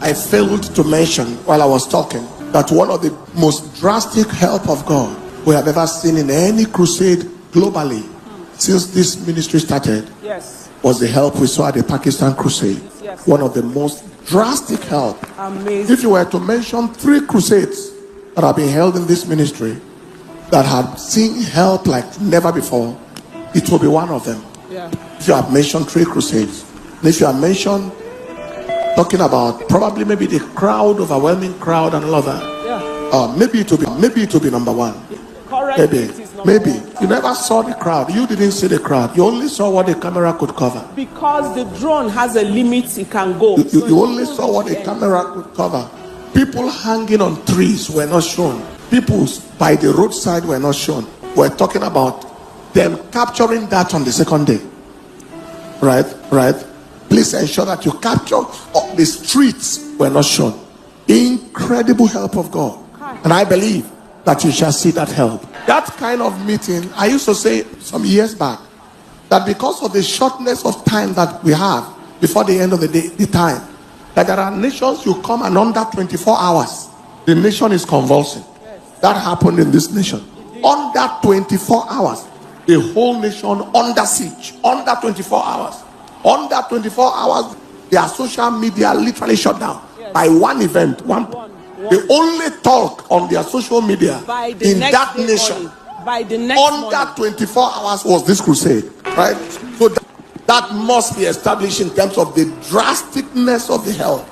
I failed to mention while I was talking that one of the most drastic help of God we have ever seen in any crusade globally since this ministry started was the help we saw at the Pakistan crusade. One of the most drastic help. Amazing. If you were to mention 3 crusades that have been held in this ministry that have seen help like never before, it will be one of them. If you have mentioned 3 crusades, and if you have mentioned talking about probably maybe the crowd, overwhelming crowd and all of that, maybe it will be number 1. Maybe you never saw the crowd. You didn't see the crowd. You only saw what the camera could cover. Because the drone has a limit it can go. You only saw what the camera could cover. People hanging on trees were not shown. People by the roadside were not shown. We're talking about them capturing that on the second day. Right? Please ensure that you capture the streets were not shown. Incredible help of God. And I believe that you shall see that help. That kind of meeting, I used to say some years back, that because of the shortness of time that we have before the end of the day, the time, that there are nations you come and under 24 hours, the nation is convulsing. That happened in this nation. Under 24 hours, the whole nation under siege. Under 24 hours. Under 24 hours, their social media literally shut down by one event. They only talk on their social media in that nation. By the next under 24 hours was this crusade, right? So that must be established in terms of the drasticness of the help.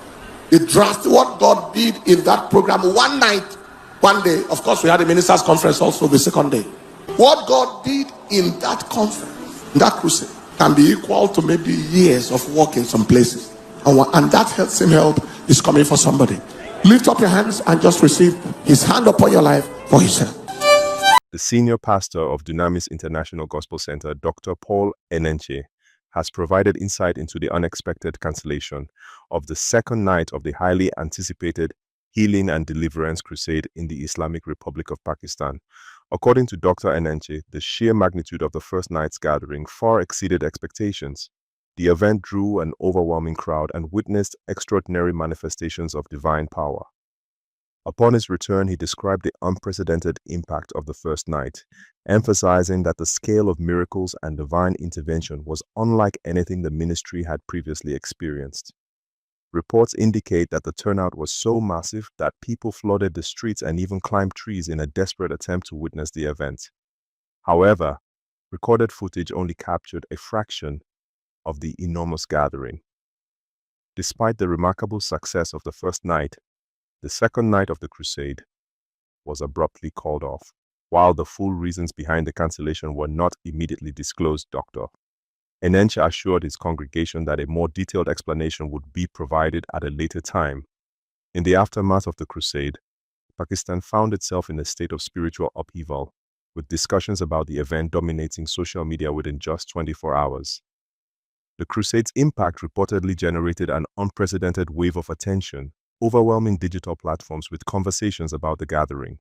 What God did in that program one night, one day. Of course, we had a ministers' conference also the second day. What God did in that conference, in that crusade, can be equal to maybe years of work in some places. And that same help is coming for somebody. Lift up your hands and just receive his hand upon your life for his help. The senior pastor of Dunamis International Gospel Center, Dr. Paul Enenche, has provided insight into the unexpected cancellation of the second night of the highly anticipated Healing and Deliverance Crusade in the Islamic Republic of Pakistan. According to Dr. Enenche, the sheer magnitude of the first night's gathering far exceeded expectations. The event drew an overwhelming crowd and witnessed extraordinary manifestations of divine power. Upon his return, he described the unprecedented impact of the first night, emphasizing that the scale of miracles and divine intervention was unlike anything the ministry had previously experienced. Reports indicate that the turnout was so massive that people flooded the streets and even climbed trees in a desperate attempt to witness the event. However, recorded footage only captured a fraction of the enormous gathering. Despite the remarkable success of the first night, the second night of the crusade was abruptly called off. While the full reasons behind the cancellation were not immediately disclosed, Dr. Enenche assured his congregation that a more detailed explanation would be provided at a later time. In the aftermath of the crusade, Pakistan found itself in a state of spiritual upheaval, with discussions about the event dominating social media within just 24 hours. The crusade's impact reportedly generated an unprecedented wave of attention, overwhelming digital platforms with conversations about the gathering.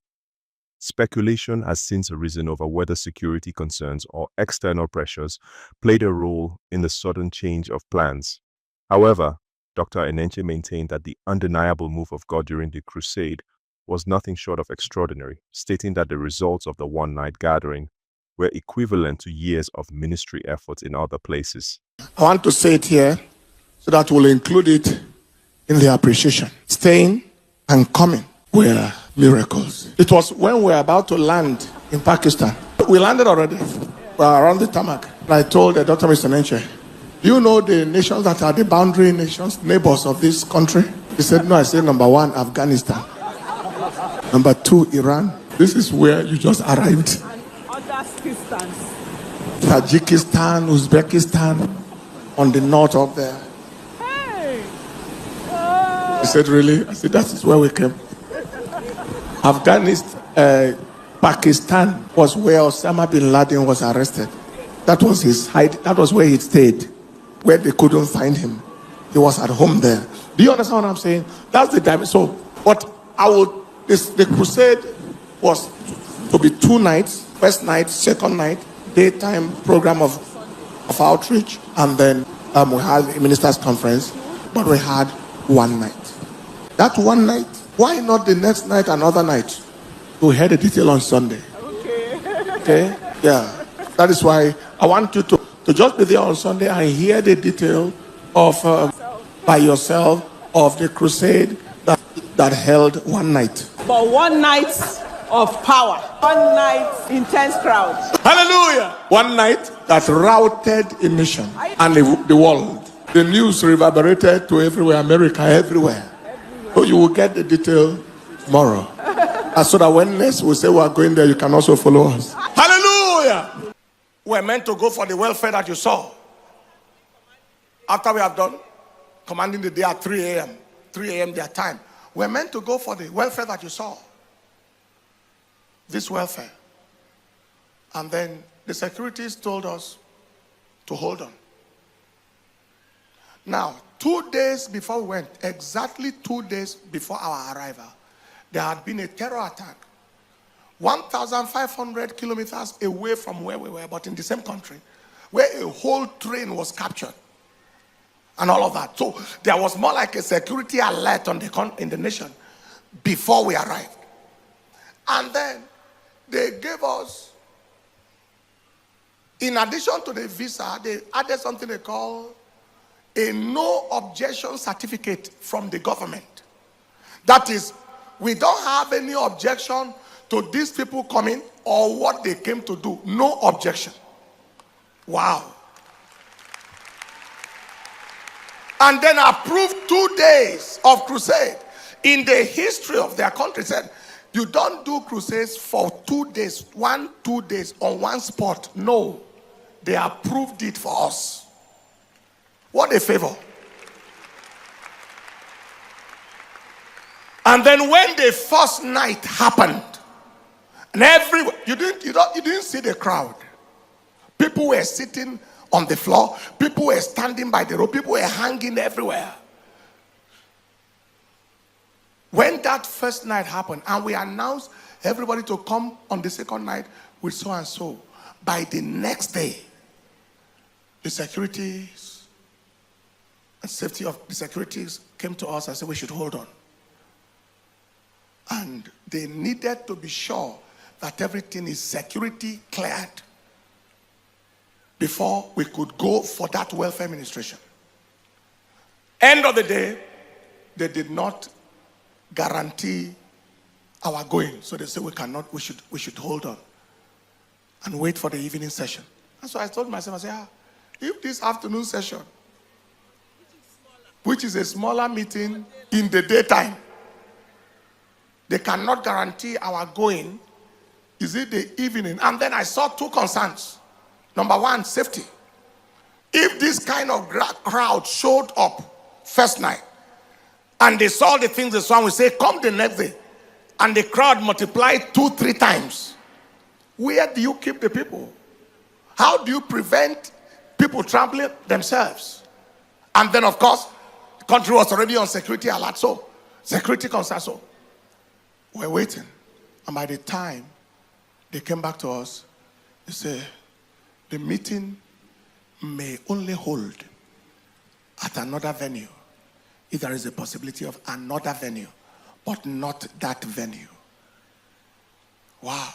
Speculation has since arisen over whether security concerns or external pressures played a role in the sudden change of plans. However, Dr. Enenche maintained that the undeniable move of God during the crusade was nothing short of extraordinary, stating that the results of the one-night gathering were equivalent to years of ministry efforts in other places. I want to say it here so that we'll include it in the appreciation. Staying and coming were miracles. It was when we were about to land in Pakistan. We landed already. We were around the tarmac. I told Dr. Mr. Enenche, do you know the nations that are the boundary nations, neighbors of this country? He said, no. I said, number 1, Afghanistan. Number 2, Iran. This is where you just arrived. And other systems. Tajikistan, Uzbekistan, on the north of there. Hey! He said, really? I said, that is where we came. Afghanistan, Pakistan was where Osama bin Laden was arrested. That was his hide. That was where he stayed, where they couldn't find him. He was at home there. Do you understand what I'm saying? That's the dimension. So, what the crusade was to be 2 nights. First night, second night, daytime program of outreach, and then we had a ministers' conference, but we had one night. That one night, why not the next night, another night? We'll hear the detail on Sunday. Okay? Yeah. That is why I want you to just be there on Sunday and hear the detail of, by yourself, of the crusade that held one night. But one night of power, one night intense crowd. Hallelujah! One night that routed a nation and the world. The news reverberated to everywhere, America, everywhere. So you will get the detail tomorrow. And so that when next we say we are going there, you can also follow us. Hallelujah! We're meant to go for the welfare that you saw. After we have done commanding the day at 3 a.m., 3 a.m. their time, we're meant to go for the welfare that you saw. This welfare. And then the securities told us to hold on. Now, 2 days before we went, exactly 2 days before our arrival, there had been a terror attack 1,500 kilometers away from where we were, but in the same country, where a whole train was captured and all of that. So there was more like a security alert on in the nation before we arrived. And then they gave us, in addition to the visa, they added something they call a no objection certificate from the government. That is, we don't have any objection to these people coming or what they came to do. No objection. Wow. And then approved 2 days of crusade. In the history of their country, said, you don't do crusades for 2 days, 2 days on one spot. No. They approved it for us. What a favor. And then when the first night happened, and everyone, you didn't see the crowd. People were sitting on the floor. People were standing by the rope. People were hanging everywhere. When that first night happened, and we announced everybody to come on the second night with so and so, by the next day, the securities and safety of the securities came to us and said we should hold on. And they needed to be sure that everything is security cleared before we could go for that welfare administration. End of the day, they did not guarantee our going. So they said we should hold on and wait for the evening session. And so I told myself, I said, if this afternoon session, which is a smaller meeting in the daytime, they cannot guarantee our going, is it the evening? And then I saw two concerns. Number one, safety. If this kind of crowd showed up first night and they saw the things they saw, we say, come the next day, and the crowd multiplied 2-3 times, where do you keep the people? How do you prevent people trampling themselves? And then, of course, the country was already on security alert, so security concern. So we're waiting. And by the time they came back to us, they said, the meeting may only hold at another venue if there is a possibility of another venue, but not that venue. Wow.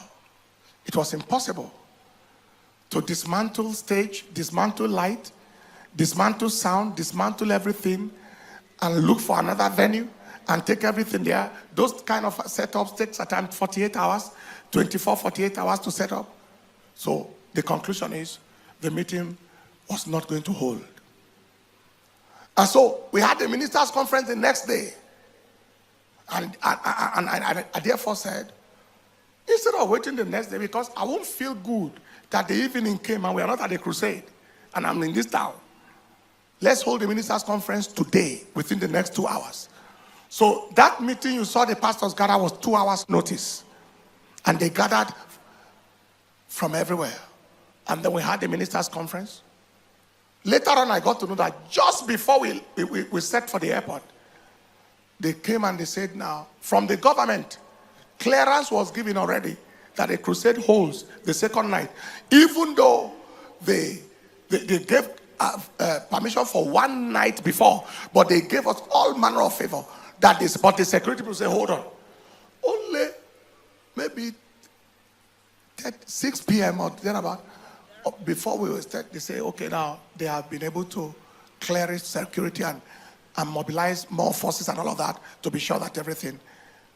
It was impossible to dismantle stage, dismantle light, dismantle sound, dismantle everything, and look for another venue and take everything there. Those kind of setups take sometimes 48 hours, 24, 48 hours to set up. So the conclusion is the meeting was not going to hold. And so we had the ministers' conference the next day. And I therefore said, instead of waiting the next day, because I won't feel good that the evening came and we are not at the crusade and I'm in this town, let's hold the ministers' conference today within the next 2 hours. So that meeting you saw the pastors gather was 2 hours notice. And they gathered from everywhere. And then we had the ministers' conference. Later on, I got to know that just before we set for the airport, they came and they said, now, from the government, clearance was given already that a crusade holds the second night. Even though they gave permission for one night before, but they gave us all manner of favor. that is, but the security people say, hold on. Only maybe 6 p.m. or thereabout, before we were start, they say, okay, now they have been able to clear security and mobilize more forces and all of that to be sure that everything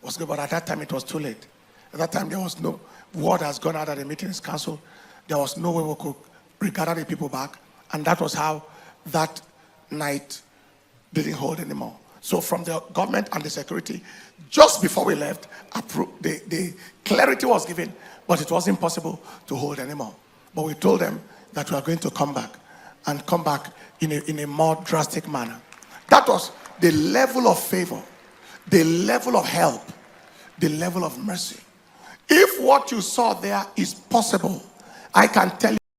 was good. But at that time, it was too late. At that time, there was no word has gone out that the meeting is cancelled. There was no way we could regather the people back. And that was how that night didn't hold anymore. So from the government and the security, just before we left, the clarity was given, but it wasn't possible to hold anymore. But we told them that we are going to come back, and come back in a more drastic manner. That was the level of favor, the level of help, the level of mercy. If what you saw there is possible, I can tell you